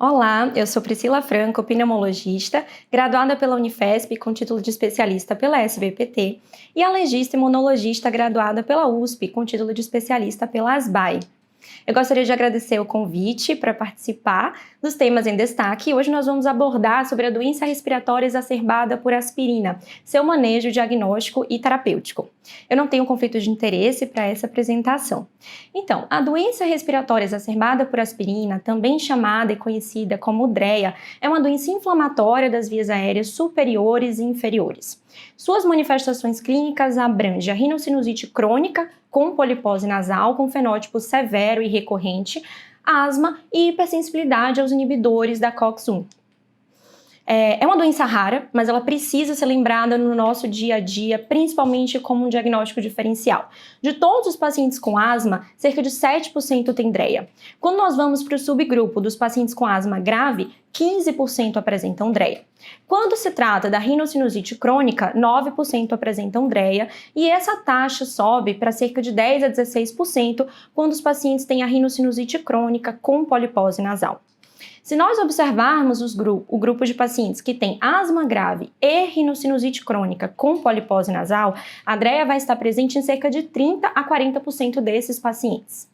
Olá, eu sou Priscila Franco, pneumologista, graduada pela Unifesp com título de especialista pela SBPT e alergista e imunologista graduada pela USP com título de especialista pela ASBAI. Eu gostaria de agradecer o convite para participar dos temas em destaque. Hoje nós vamos abordar sobre a doença respiratória exacerbada por aspirina, seu manejo diagnóstico e terapêutico. Eu não tenho conflito de interesse para essa apresentação. Então, a doença respiratória exacerbada por aspirina, também chamada e conhecida como DREA, é uma doença inflamatória das vias aéreas superiores e inferiores. Suas manifestações clínicas abrangem a rinocinusite crônica com polipose nasal com fenótipo severo e recorrente, asma e hipersensibilidade aos inibidores da COX-1. É uma doença rara, mas ela precisa ser lembrada no nosso dia a dia, principalmente como um diagnóstico diferencial. De todos os pacientes com asma, cerca de 7% tem DREA. Quando nós vamos para o subgrupo dos pacientes com asma grave, 15% apresentam DREA. Quando se trata da rinocinusite crônica, 9% apresentam DREA e essa taxa sobe para cerca de 10 a 16% quando os pacientes têm a rinocinusite crônica com polipose nasal. Se nós observarmos o grupo de pacientes que tem asma grave e rinocinusite crônica com polipose nasal, a DREA vai estar presente em cerca de 30 a 40% desses pacientes.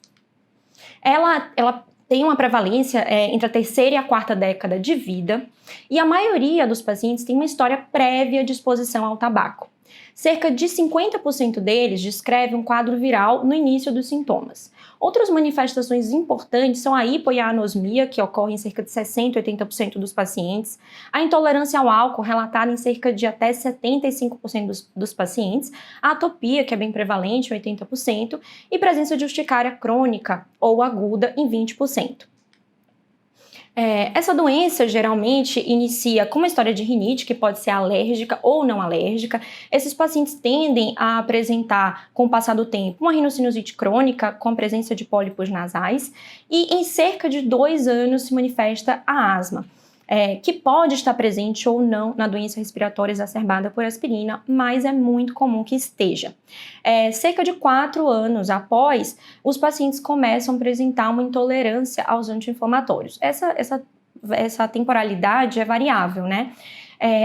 Ela tem uma prevalência entre a terceira e a quarta década de vida e a maioria dos pacientes tem uma história prévia de exposição ao tabaco. Cerca de 50% deles descreve um quadro viral no início dos sintomas. Outras manifestações importantes são a hipo e a anosmia, que ocorre em cerca de 60% a 80% dos pacientes, a intolerância ao álcool, relatada em cerca de até 75% dos pacientes, a atopia, que é bem prevalente, 80%, e presença de urticária crônica ou aguda em 20%. Essa doença geralmente inicia com uma história de rinite, que pode ser alérgica ou não alérgica. Esses pacientes tendem a apresentar, com o passar do tempo, uma rinocinusite crônica com a presença de pólipos nasais e em cerca de 2 anos se manifesta a asma, que pode estar presente ou não na doença respiratória exacerbada por aspirina, mas é muito comum que esteja. Cerca de 4 anos após, os pacientes começam a apresentar uma intolerância aos anti-inflamatórios. Essa temporalidade é variável, né?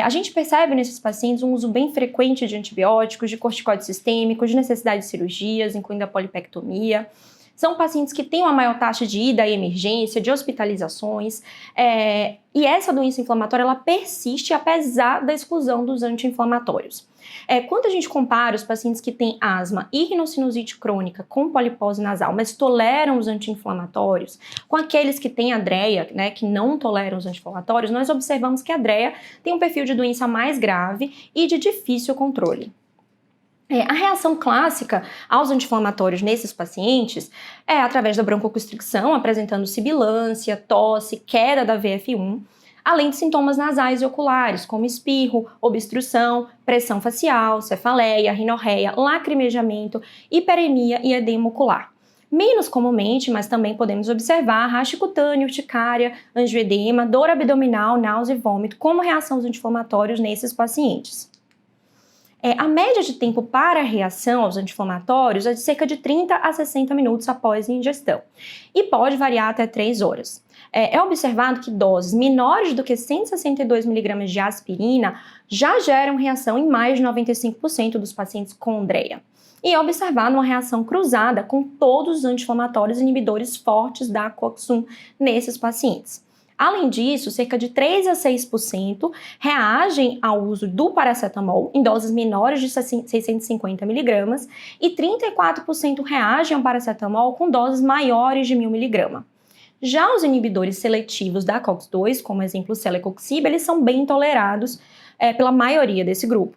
A gente percebe nesses pacientes um uso bem frequente de antibióticos, de corticoides sistêmicos, de necessidade de cirurgias, incluindo a polipectomia. São pacientes que têm uma maior taxa de ida à emergência, de hospitalizações, e essa doença inflamatória ela persiste apesar da exclusão dos anti-inflamatórios. Quando a gente compara os pacientes que têm asma e rinocinusite crônica com polipose nasal, mas toleram os anti-inflamatórios, com aqueles que têm a DREA, né, que não toleram os anti-inflamatórios, nós observamos que a DREA tem um perfil de doença mais grave e de difícil controle. A reação clássica aos anti-inflamatórios nesses pacientes é através da broncoconstricção, apresentando sibilância, tosse, queda da VF1, além de sintomas nasais e oculares, como espirro, obstrução, pressão facial, cefaleia, rinorreia, lacrimejamento, hiperemia e edema ocular. Menos comumente, mas também podemos observar raste cutâneo, urticária, angioedema, dor abdominal, náusea e vômito como reação aos anti-inflamatórios nesses pacientes. A média de tempo para a reação aos anti-inflamatórios é de cerca de 30 a 60 minutos após a ingestão e pode variar até 3 horas. É observado que doses menores do que 162 mg de aspirina já geram reação em mais de 95% dos pacientes com DREA. E é observado uma reação cruzada com todos os anti-inflamatórios inibidores fortes da COX-1 nesses pacientes. Além disso, cerca de 3 a 6% reagem ao uso do paracetamol em doses menores de 650 mg e 34% reagem ao paracetamol com doses maiores de 1000 mg. Já os inibidores seletivos da COX-2, como exemplo o celecoxib, eles são bem tolerados pela maioria desse grupo.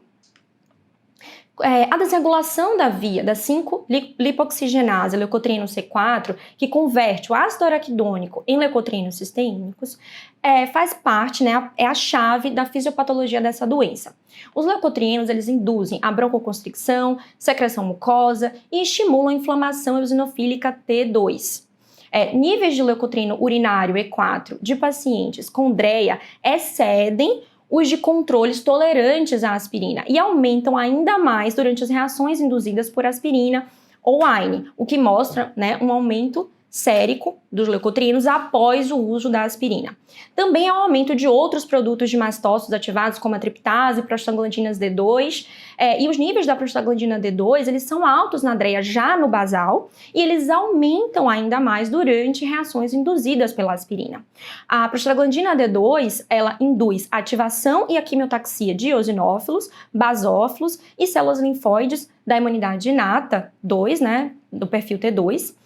A desregulação da via da 5-lipoxigenase leucotrieno C4, que converte o ácido araquidônico em leucotrienos sistêmicos, faz parte, né, é a chave da fisiopatologia dessa doença. Os leucotrienos, eles induzem a broncoconstricção, secreção mucosa e estimulam a inflamação eosinofílica T2. Níveis de leucotrieno urinário E4 de pacientes com DREA excedem os de controles tolerantes à aspirina e aumentam ainda mais durante as reações induzidas por aspirina ou AINE, o que mostra, né, um aumento sérico dos leucotrienos após o uso da aspirina. Também há um aumento de outros produtos de mastócitos ativados, como a triptase, prostaglandinas D2, e os níveis da prostaglandina D2, eles são altos na DREA já no basal, e eles aumentam ainda mais durante reações induzidas pela aspirina. A prostaglandina D2, ela induz a ativação e a quimiotaxia de eosinófilos, basófilos e células linfóides da imunidade inata 2, né, do perfil T2,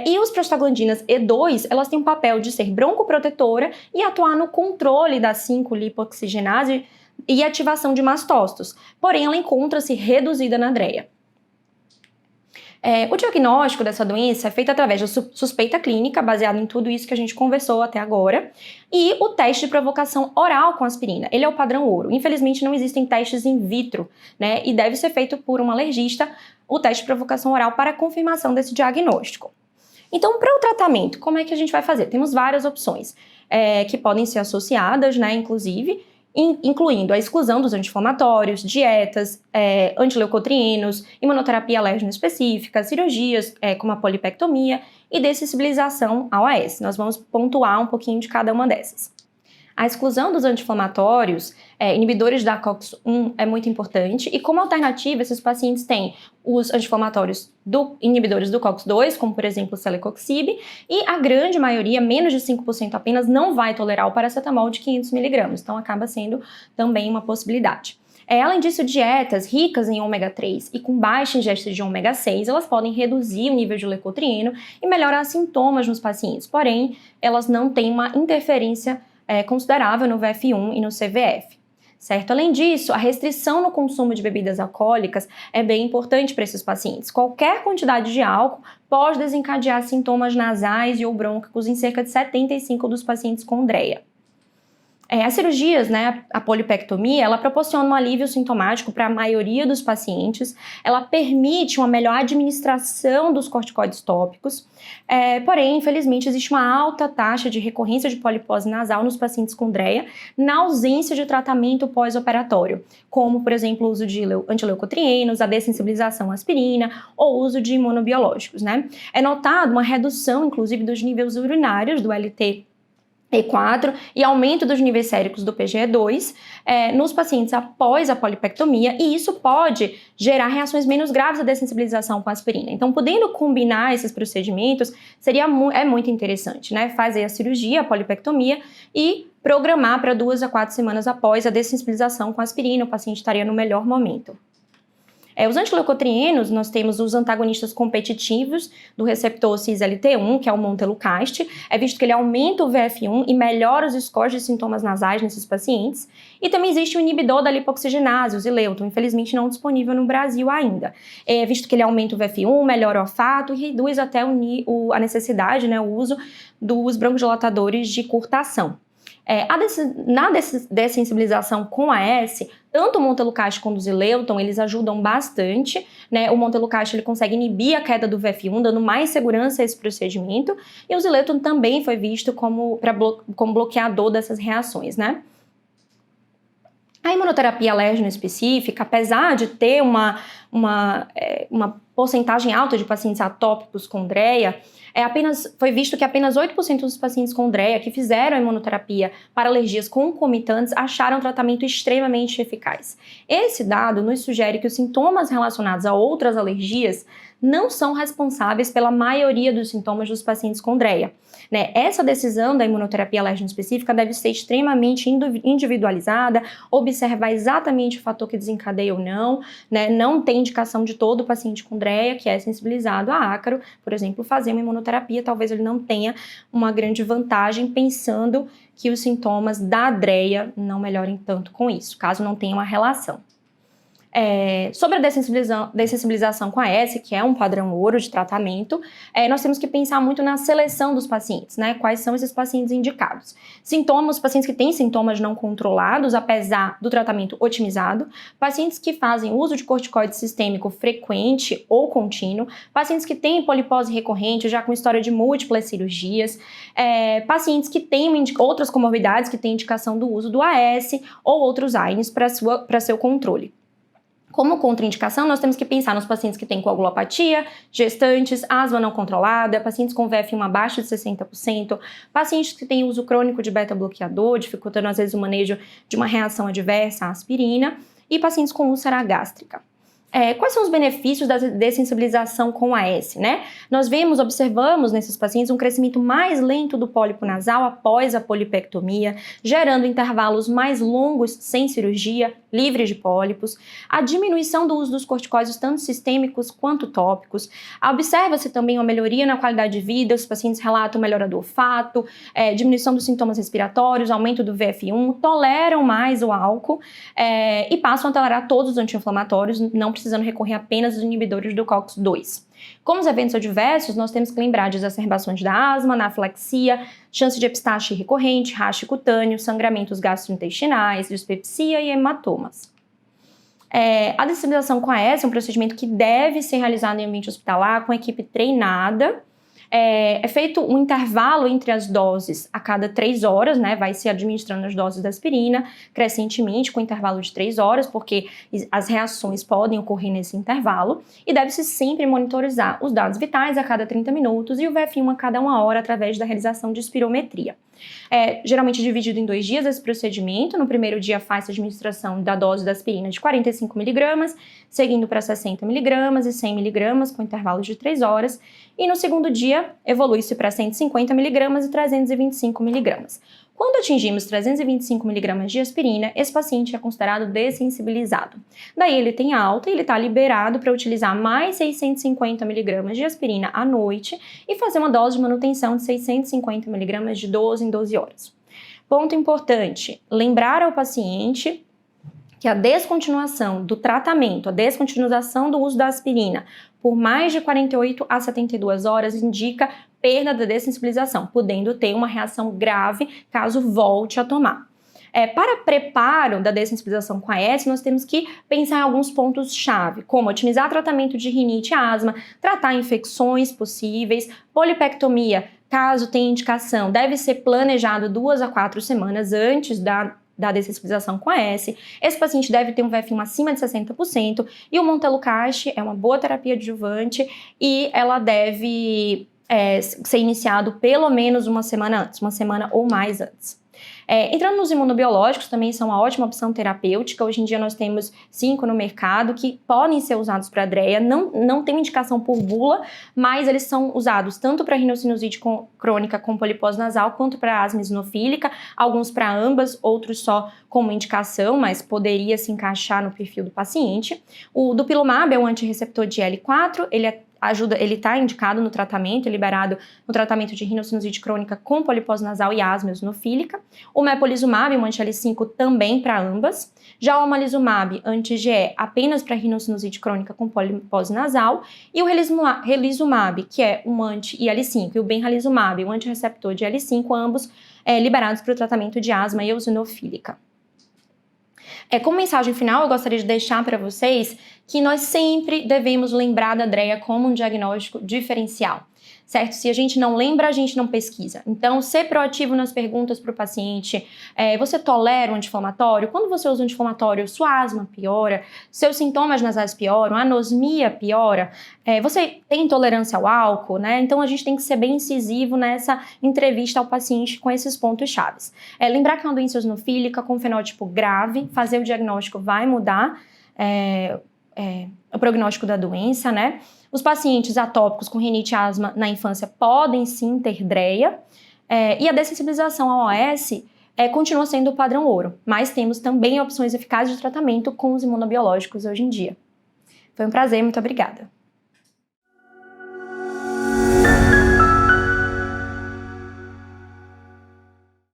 e os prostaglandinas E2, elas têm um papel de ser broncoprotetora e atuar no controle da 5-lipoxigenase e ativação de mastócitos, porém ela encontra-se reduzida na DREA. O diagnóstico dessa doença é feito através da suspeita clínica, baseado em tudo isso que a gente conversou até agora, e o teste de provocação oral com aspirina. Ele é o padrão ouro. Infelizmente, não existem testes in vitro, né? E deve ser feito por um alergista o teste de provocação oral para a confirmação desse diagnóstico. Então, para o tratamento, como é que a gente vai fazer? Temos várias opções que podem ser associadas, né, inclusive, incluindo a exclusão dos anti-inflamatórios, dietas, antileucotrienos, imunoterapia alérgena específica, cirurgias como a polipectomia e dessensibilização ao AS. Nós vamos pontuar um pouquinho de cada uma dessas. A exclusão dos anti-inflamatórios, inibidores da COX-1 é muito importante, e como alternativa, esses pacientes têm os anti-inflamatórios inibidores do COX-2, como por exemplo o celecoxib, e a grande maioria, menos de 5% apenas, não vai tolerar o paracetamol de 500 mg, então acaba sendo também uma possibilidade. Além disso, dietas ricas em ômega 3 e com baixa ingesta de ômega 6, elas podem reduzir o nível de leucotrieno e melhorar sintomas nos pacientes, porém, elas não têm uma interferência considerável no VF1 e no CVF, certo? Além disso, a restrição no consumo de bebidas alcoólicas é bem importante para esses pacientes. Qualquer quantidade de álcool pode desencadear sintomas nasais e ou brônquicos em cerca de 75% dos pacientes com DREA. As cirurgias, né, a polipectomia, ela proporciona um alívio sintomático para a maioria dos pacientes, ela permite uma melhor administração dos corticoides tópicos, porém, infelizmente, existe uma alta taxa de recorrência de polipose nasal nos pacientes com DREA, na ausência de tratamento pós-operatório, como, por exemplo, o uso de antileucotrienos, a dessensibilização à aspirina ou o uso de imunobiológicos, né? É notado uma redução, inclusive, dos níveis urinários do LT-E4 e aumento dos níveis séricos do PGE2 nos pacientes após a polipectomia, e isso pode gerar reações menos graves à dessensibilização com a aspirina. Então, podendo combinar esses procedimentos, é muito interessante, né? Fazer a cirurgia, a polipectomia e programar para 2 a 4 semanas após a dessensibilização com a aspirina, o paciente estaria no melhor momento. Os antileucotrienos, nós temos os antagonistas competitivos do receptor cis-LT1, que é o montelukast, visto que ele aumenta o VF1 e melhora os scores de sintomas nasais nesses pacientes. E também existe o inibidor da lipoxigenase, o Xileuton, infelizmente não disponível no Brasil ainda, visto que ele aumenta o VF1, melhora o olfato e reduz até a necessidade, né, o uso dos broncodilatadores de curta ação. Na dessensibilização com AS, tanto o montelukast quanto o Xileuton, eles ajudam bastante, né? O montelukast ele consegue inibir a queda do VF1, dando mais segurança a esse procedimento, e o Xileuton também foi visto como bloqueador dessas reações, né? A imunoterapia alérgena específica, apesar de ter uma porcentagem alta de pacientes atópicos com DREA, foi visto que apenas 8% dos pacientes com DREA que fizeram a imunoterapia para alergias concomitantes acharam o tratamento extremamente eficaz. Esse dado nos sugere que os sintomas relacionados a outras alergias não são responsáveis pela maioria dos sintomas dos pacientes com DREA, né? Essa decisão da imunoterapia alérgena específica deve ser extremamente individualizada, observar exatamente o fator que desencadeia ou não, né? Não tem indicação de todo paciente com DREA que é sensibilizado a ácaro, por exemplo, fazer uma imunoterapia, talvez ele não tenha uma grande vantagem pensando que os sintomas da DREA não melhorem tanto com isso, caso não tenha uma relação. Sobre a dessensibilização com AS, que é um padrão ouro de tratamento, nós temos que pensar muito na seleção dos pacientes, né? Quais são esses pacientes indicados? Pacientes que têm sintomas não controlados, apesar do tratamento otimizado, pacientes que fazem uso de corticoide sistêmico frequente ou contínuo, pacientes que têm polipose recorrente, já com história de múltiplas cirurgias, pacientes que têm outras comorbidades que têm indicação do uso do AS ou outros AINES para seu controle. Como contraindicação, nós temos que pensar nos pacientes que têm coagulopatia, gestantes, asma não controlada, pacientes com VF1 abaixo de 60%, pacientes que têm uso crônico de beta-bloqueador, dificultando às vezes o manejo de uma reação adversa à aspirina, e pacientes com úlcera gástrica. Quais são os benefícios da dessensibilização com AS, né? Nós observamos nesses pacientes um crescimento mais lento do pólipo nasal após a polipectomia, gerando intervalos mais longos sem cirurgia, livres de pólipos, a diminuição do uso dos corticóides tanto sistêmicos quanto tópicos. Observa-se também uma melhoria na qualidade de vida, os pacientes relatam melhora do olfato, diminuição dos sintomas respiratórios, aumento do VF1, toleram mais o álcool e passam a tolerar todos os anti-inflamatórios, não precisando recorrer apenas aos inibidores do COX-2. Como os eventos adversos, nós temos que lembrar de exacerbações da asma, anafilaxia, chance de epistaxe recorrente, rache cutâneo, sangramentos gastrointestinais, dispepsia e hematomas. A dessensibilização com AS é um procedimento que deve ser realizado em ambiente hospitalar com equipe treinada. É feito um intervalo entre as doses a cada 3 horas, né? Vai se administrando as doses da aspirina crescentemente com intervalo de 3 horas, porque as reações podem ocorrer nesse intervalo, e deve-se sempre monitorizar os dados vitais a cada 30 minutos e o VF1 a cada 1 hora através da realização de espirometria. Geralmente dividido em 2 dias esse procedimento. No primeiro dia faz-se a administração da dose da aspirina de 45 mg, seguindo para 60 mg e 100 mg com intervalos de 3 horas, e no segundo dia evolui-se para 150 mg e 325 mg. Quando atingimos 325 mg de aspirina, esse paciente é considerado dessensibilizado. Daí ele tem alta e ele está liberado para utilizar mais 650 mg de aspirina à noite e fazer uma dose de manutenção de 650 mg de 12 em 12 horas. Ponto importante, lembrar ao paciente que a descontinuação do tratamento, a descontinuação do uso da aspirina por mais de 48 a 72 horas indica perda da dessensibilização, podendo ter uma reação grave caso volte a tomar. Para preparo da dessensibilização com AS, nós temos que pensar em alguns pontos-chave, como otimizar tratamento de rinite e asma, tratar infecções possíveis, polipectomia, caso tenha indicação, deve ser planejado 2 a 4 semanas antes da dessensibilização com AS. Esse paciente deve ter um VF1 acima de 60% e o montelukast é uma boa terapia adjuvante e ela deve ser iniciado pelo menos uma semana antes, uma semana ou mais antes. Entrando nos imunobiológicos, também são uma ótima opção terapêutica. Hoje em dia nós temos 5 no mercado que podem ser usados para DREA, não tem indicação por bula, mas eles são usados tanto para rinocinusite crônica com polipose nasal, quanto para asma eosinofílica, alguns para ambas, outros só como indicação, mas poderia se encaixar no perfil do paciente. O dupilumab é um antirreceptor de L4, ele está indicado no tratamento, liberado no tratamento de rinocinusite crônica com polipose nasal e asma eosinofílica. O mepolizumab, um anti-L5, também para ambas. Já o omalizumab, anti-IgE, apenas para rinocinusite crônica com polipose nasal. E o relizumab, que é um anti-IL5, e o benralizumab, um antirreceptor de L5, ambos liberados para o tratamento de asma eosinofílica. Como mensagem final, eu gostaria de deixar para vocês que nós sempre devemos lembrar da DREA como um diagnóstico diferencial, certo? Se a gente não lembra, a gente não pesquisa. Então, ser proativo nas perguntas para o paciente. Você tolera um anti-inflamatório? Quando você usa um anti-inflamatório, sua asma piora, seus sintomas nasais pioram, a anosmia piora, você tem intolerância ao álcool, né? Então, a gente tem que ser bem incisivo nessa entrevista ao paciente com esses pontos chaves. Lembrar que é uma doença eosinofílica com fenótipo grave, fazer o diagnóstico vai mudar o prognóstico da doença, né? Os pacientes atópicos com rinite e asma na infância podem sim ter DREA, e a dessensibilização ao OS continua sendo o padrão ouro, mas temos também opções eficazes de tratamento com os imunobiológicos hoje em dia. Foi um prazer, muito obrigada.